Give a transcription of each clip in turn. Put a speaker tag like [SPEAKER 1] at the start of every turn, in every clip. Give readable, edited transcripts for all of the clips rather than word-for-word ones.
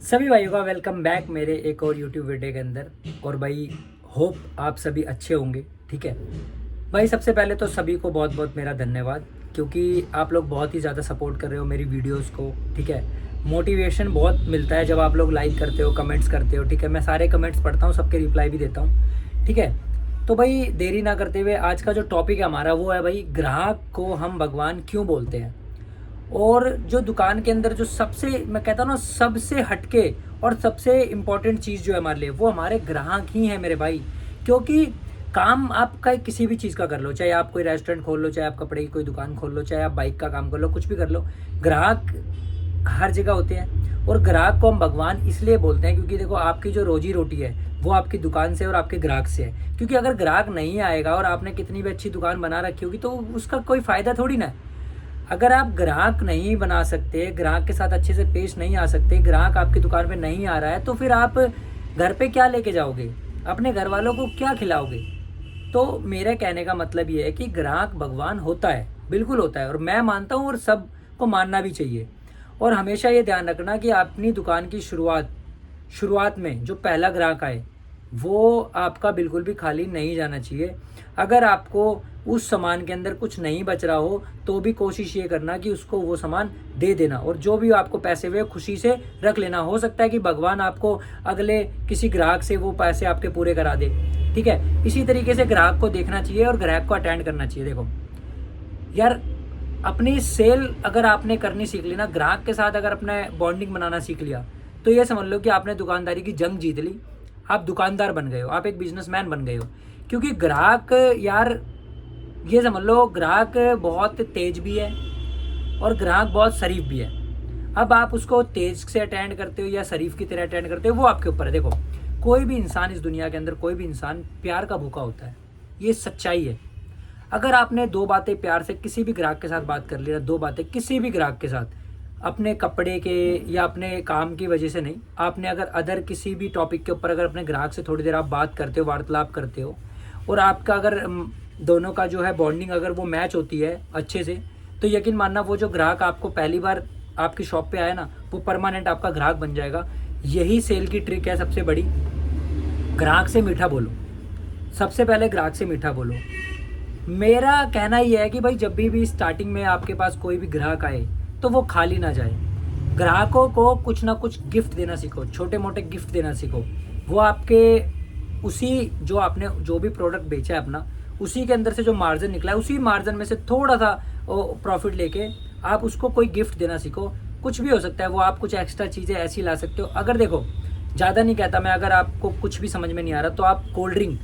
[SPEAKER 1] सभी भाइयों का वेलकम बैक मेरे एक और यूट्यूब वीडियो के अंदर। और भाई होप आप सभी अच्छे होंगे। ठीक है भाई, सबसे पहले तो सभी को बहुत बहुत मेरा धन्यवाद, क्योंकि आप लोग बहुत ही ज़्यादा सपोर्ट कर रहे हो मेरी वीडियोस को। ठीक है, मोटिवेशन बहुत मिलता है जब आप लोग लाइक करते हो, कमेंट्स करते हो। ठीक है, मैं सारे कमेंट्स पढ़ता हूँ, सबके रिप्लाई भी देता हूँ। ठीक है, तो भाई देरी ना करते हुए आज का जो टॉपिक है हमारा वो है भाई, ग्राहक को हम भगवान क्यों बोलते हैं। और जो दुकान के अंदर जो सबसे, मैं कहता हूँ ना, सबसे हटके और सबसे इम्पोर्टेंट चीज़ जो है हमारे लिए, वो हमारे ग्राहक ही हैं मेरे भाई। क्योंकि काम आपका किसी भी चीज़ का कर लो, चाहे आप कोई रेस्टोरेंट खोल लो, चाहे आप कपड़े की कोई दुकान खोल लो, चाहे आप बाइक का काम कर लो, कुछ भी कर लो, ग्राहक हर जगह होते हैं। और ग्राहक को हम भगवान इसलिए बोलते हैं क्योंकि देखो, आपकी जो रोजी रोटी है वो आपकी दुकान से और आपके ग्राहक से है। क्योंकि अगर ग्राहक नहीं आएगा और आपने कितनी भी अच्छी दुकान बना रखी होगी तो उसका कोई फ़ायदा थोड़ी ना है। अगर आप ग्राहक नहीं बना सकते, ग्राहक के साथ अच्छे से पेश नहीं आ सकते, ग्राहक आपकी दुकान पे नहीं आ रहा है, तो फिर आप घर पे क्या लेके जाओगे, अपने घर वालों को क्या खिलाओगे। तो मेरे कहने का मतलब ये है कि ग्राहक भगवान होता है, बिल्कुल होता है, और मैं मानता हूँ और सबको मानना भी चाहिए। और हमेशा ये ध्यान रखना कि अपनी दुकान की शुरुआत में जो पहला ग्राहक आए वो आपका बिल्कुल भी खाली नहीं जाना चाहिए। अगर आपको उस सामान के अंदर कुछ नहीं बच रहा हो तो भी कोशिश ये करना कि उसको वो सामान दे देना, और जो भी आपको पैसे हुए खुशी से रख लेना। हो सकता है कि भगवान आपको अगले किसी ग्राहक से वो पैसे आपके पूरे करा दे। ठीक है, इसी तरीके से ग्राहक को देखना चाहिए और ग्राहक को अटेंड करना चाहिए। देखो यार, अपनी सेल अगर आपने करनी सीख ली ना, ग्राहक के साथ अगर अपने बॉन्डिंग बनाना सीख लिया, तो ये समझ लो कि आपने दुकानदारी की जंग जीत ली। आप दुकानदार बन गए हो, आप एक बिजनेसमैन बन गए हो। क्योंकि ग्राहक यार, ये समझ लो, ग्राहक बहुत तेज भी है और ग्राहक बहुत शरीफ भी है। अब आप उसको तेज से अटेंड करते हो या शरीफ की तरह अटेंड करते हो, वो आपके ऊपर है। देखो, कोई भी इंसान इस दुनिया के अंदर, कोई भी इंसान प्यार का भूखा होता है, ये सच्चाई है। अगर आपने दो बातें प्यार से किसी भी ग्राहक के साथ बात कर लिया, दो बातें किसी भी ग्राहक के साथ, अपने कपड़े के या अपने काम की वजह से नहीं, आपने अगर अदर किसी भी टॉपिक के ऊपर अगर अपने ग्राहक से थोड़ी देर आप बात करते हो, वार्तालाप करते हो, और आपका अगर दोनों का जो है बॉन्डिंग अगर वो मैच होती है अच्छे से, तो यकीन मानना वो जो ग्राहक आपको पहली बार आपकी शॉप पे आया ना, वो परमानेंट आपका ग्राहक बन जाएगा। यही सेल की ट्रिक है सबसे बड़ी। ग्राहक से मीठा बोलो, सबसे पहले ग्राहक से मीठा बोलो। मेरा कहना यह है कि भाई, जब भी स्टार्टिंग में आपके पास कोई भी ग्राहक आए तो वो खाली ना जाए। ग्राहकों को कुछ ना कुछ गिफ्ट देना सीखो, छोटे मोटे गिफ्ट देना सीखो। वो आपके उसी, जो आपने जो भी प्रोडक्ट बेचा है अपना, उसी के अंदर से जो मार्जिन निकला है, उसी मार्जिन में से थोड़ा सा प्रॉफिट लेके आप उसको कोई गिफ्ट देना सीखो। कुछ भी हो सकता है वो, आप कुछ एक्स्ट्रा चीज़ें ऐसी ला सकते हो। अगर देखो, ज़्यादा नहीं कहता मैं, अगर आपको कुछ भी समझ में नहीं आ रहा तो आप कोल्ड ड्रिंक,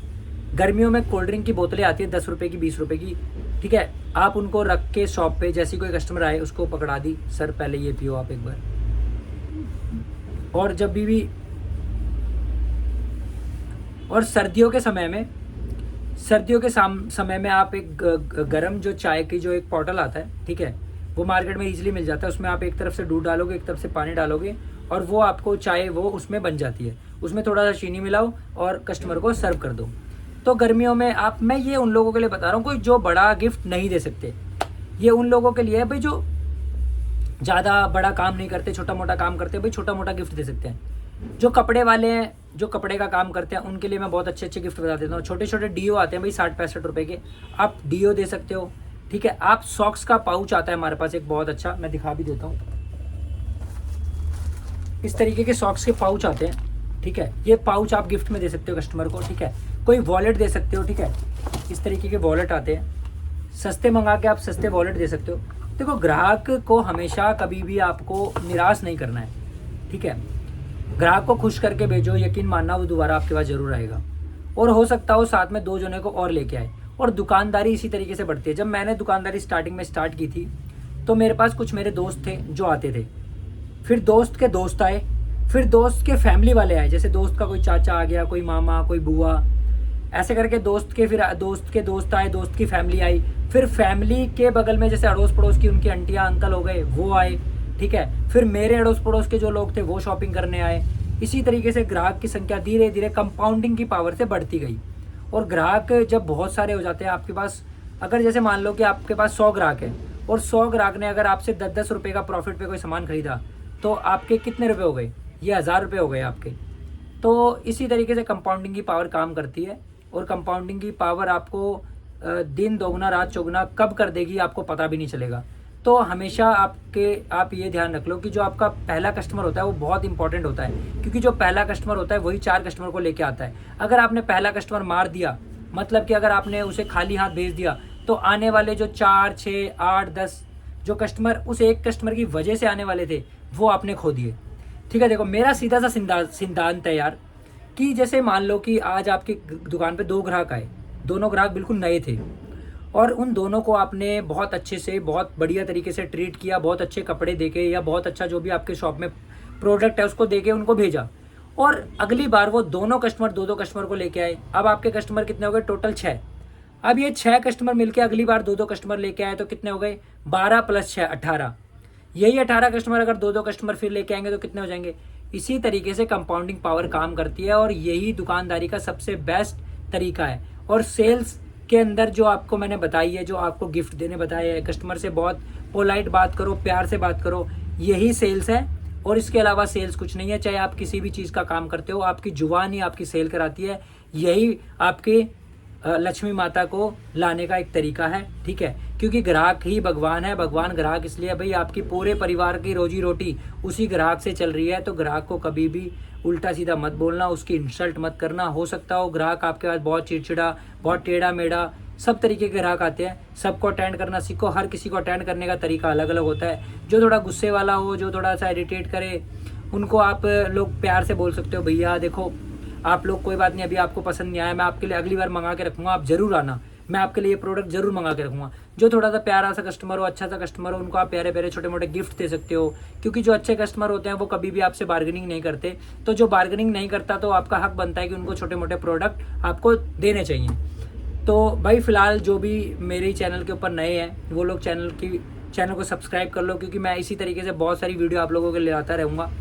[SPEAKER 1] गर्मियों में कोल्ड ड्रिंक की बोतलें आती है 10 रुपये की, 20 रुपये की। ठीक है, आप उनको रख के शॉप पे, जैसे कोई कस्टमर आए उसको पकड़ा दी, सर पहले ये पियो आप एक बार। और जब भी और सर्दियों के समय में आप एक गरम जो चाय की जो एक बॉटल आता है, ठीक है, वो मार्केट में इजीली मिल जाता है। उसमें आप एक तरफ से दूध डालोगे, एक तरफ से पानी डालोगे, और वो आपको चाय वो उसमें बन जाती है। उसमें थोड़ा सा चीनी मिलाओ और कस्टमर को सर्व कर दो। तो गर्मियों में आप, मैं ये उन लोगों के लिए बता रहा हूँ कोई जो बड़ा गिफ्ट नहीं दे सकते, ये उन लोगों के लिए है भाई जो ज़्यादा बड़ा काम नहीं करते, छोटा मोटा काम करते हैं, भाई छोटा मोटा गिफ्ट दे सकते हैं। जो कपड़े वाले हैं, जो कपड़े का काम करते हैं, उनके लिए मैं बहुत अच्छे अच्छे गिफ्ट बता देता हूँ। छोटे छोटे डीओ आते हैं भाई 60-65 रुपए के, आप डीओ दे सकते हो। ठीक है, आप सॉक्स का पाउच आता है हमारे पास एक बहुत अच्छा, मैं दिखा भी देता हूँ। इस तरीके के सॉक्स के पाउच आते हैं। ठीक है, ये पाउच आप गिफ्ट में दे सकते हो कस्टमर को। ठीक है, कोई वॉलेट दे सकते हो। ठीक है, इस तरीके के वॉलेट आते हैं, सस्ते मंगा के आप सस्ते वॉलेट दे सकते हो। देखो, ग्राहक को हमेशा कभी भी आपको निराश नहीं करना है। ठीक है, ग्राहक को खुश करके भेजो, यकीन मानना वो दोबारा आपके पास जरूर आएगा। और हो सकता हो साथ में 2 जने को और लेके आए। और दुकानदारी इसी तरीके से बढ़ती है। जब मैंने दुकानदारी स्टार्टिंग में स्टार्ट की थी तो मेरे पास कुछ मेरे दोस्त थे जो आते थे, फिर दोस्त के दोस्त आए, फिर दोस्त के फैमिली वाले आए। जैसे दोस्त का कोई चाचा आ गया, कोई मामा, कोई बुआ, ऐसे करके दोस्त के फिर दोस्त के दोस्त आए, दोस्त की फैमिली आई, फिर फैमिली के बगल में जैसे अड़ोस पड़ोस की उनकी आंटियाँ अंकल हो गए, वो आए। ठीक है, फिर मेरे अड़ोस पड़ोस के जो लोग थे वो शॉपिंग करने आए। इसी तरीके से ग्राहक की संख्या धीरे धीरे कंपाउंडिंग की पावर से बढ़ती गई। और ग्राहक जब बहुत सारे हो जाते हैं आपके पास, अगर जैसे मान लो कि आपके पास 100 ग्राहक है और 100 ग्राहक ने अगर आपसे 10-10 रुपये का प्रॉफिट पे कोई सामान खरीदा, तो आपके कितने रुपए हो गए, ये 1000 रुपये हो गए आपके। तो इसी तरीके से कंपाउंडिंग की पावर काम करती है, और कंपाउंडिंग की पावर आपको दिन दोगुना रात चौगुना कब कर देगी आपको पता भी नहीं चलेगा। तो हमेशा आप ये ध्यान रख लो कि जो आपका पहला कस्टमर होता है वो बहुत इंपॉर्टेंट होता है, क्योंकि जो पहला कस्टमर होता है वही 4 कस्टमर को लेके आता है। अगर आपने पहला कस्टमर मार दिया, मतलब कि अगर आपने उसे खाली हाथ भेज दिया, तो आने वाले जो 4, 6, 8, 10 जो कस्टमर उस एक कस्टमर की वजह से आने वाले थे वो आपने खो दिए। ठीक है, देखो मेरा सीधा सा सिद्धांत है यार, कि जैसे मान लो कि आज आपकी दुकान पे 2 ग्राहक आए, दोनों ग्राहक बिल्कुल नए थे, और उन दोनों को आपने बहुत अच्छे से, बहुत बढ़िया तरीके से ट्रीट किया, बहुत अच्छे कपड़े देके या बहुत अच्छा जो भी आपके शॉप में प्रोडक्ट है उसको देके उनको भेजा, और अगली बार वो दोनों कस्टमर 2-2 कस्टमर को लेके आए। अब आपके कस्टमर कितने हो गए? टोटल 6। अब ये 6 कस्टमर मिलके अगली बार 2-2 कस्टमर लेके आए तो कितने हो गए? 12 + 6 18। यही 18 कस्टमर अगर 2-2 कस्टमर फिर लेके आएंगे तो कितने हो जाएंगे? इसी तरीके से कंपाउंडिंग पावर काम करती है, और यही दुकानदारी का सबसे बेस्ट तरीका है। और सेल्स के अंदर जो आपको मैंने बताई है, जो आपको गिफ्ट देने बताया है, कस्टमर से बहुत पोलाइट बात करो, प्यार से बात करो, यही सेल्स है। और इसके अलावा सेल्स कुछ नहीं है। चाहे आप किसी भी चीज़ का काम करते हो, आपकी जुबान ही आपकी सेल कराती है। यही आपके लक्ष्मी माता को लाने का एक तरीका है। ठीक है, क्योंकि ग्राहक ही भगवान है। भगवान ग्राहक इसलिए भाई, आपकी पूरे परिवार की रोजी रोटी उसी ग्राहक से चल रही है। तो ग्राहक को कभी भी उल्टा सीधा मत बोलना, उसकी इंसल्ट मत करना। हो सकता हो ग्राहक आपके पास बहुत चिड़चिड़ा, बहुत टेढ़ा मेढ़ा, सब तरीके के ग्राहक आते हैं। सबको अटेंड करना सीखो। हर किसी को अटेंड करने का तरीका अलग अलग होता है। जो थोड़ा गुस्से वाला हो, जो थोड़ा सा इरिटेट करे, उनको आप लोग प्यार से बोल सकते हो, भैया देखो आप लोग कोई बात नहीं, अभी आपको पसंद नहीं आया, मैं आपके लिए अगली बार मंगा के रखूँगा, आप ज़रूर आना, मैं आपके लिए ये प्रोडक्ट जरूर मंगा के रखूँगा। जो थोड़ा सा प्यारा सा कस्टमर हो, अच्छा सा कस्टमर हो, उनको आप प्यारे प्यारे छोटे मोटे गिफ्ट दे सकते हो। क्योंकि जो अच्छे कस्टमर होते हैं वो कभी भी आपसे बार्गेनिंग नहीं करते। तो जो बार्गेनिंग नहीं करता तो आपका हक बनता है कि उनको छोटे मोटे प्रोडक्ट आपको देने चाहिए। तो भाई फ़िलहाल जो भी मेरे चैनल के ऊपर नए हैं वो लोग चैनल को सब्सक्राइब कर लो, क्योंकि मैं इसी तरीके से बहुत सारी वीडियो आप लोगों के लिए आता रहूँगा।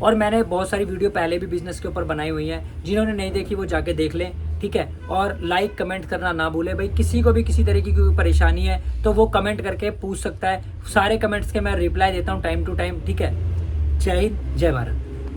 [SPEAKER 1] और मैंने बहुत सारी वीडियो पहले भी बिजनेस के ऊपर बनाई हुई हैं, जिन्होंने नहीं देखी वो जाके देख लें। ठीक है, और लाइक कमेंट करना ना भूलें भाई। किसी को भी किसी तरीके की कोई परेशानी है तो वो कमेंट करके पूछ सकता है। सारे कमेंट्स के मैं रिप्लाई देता हूँ टाइम टू टाइम। ठीक है, जय हिंद, जय भारत।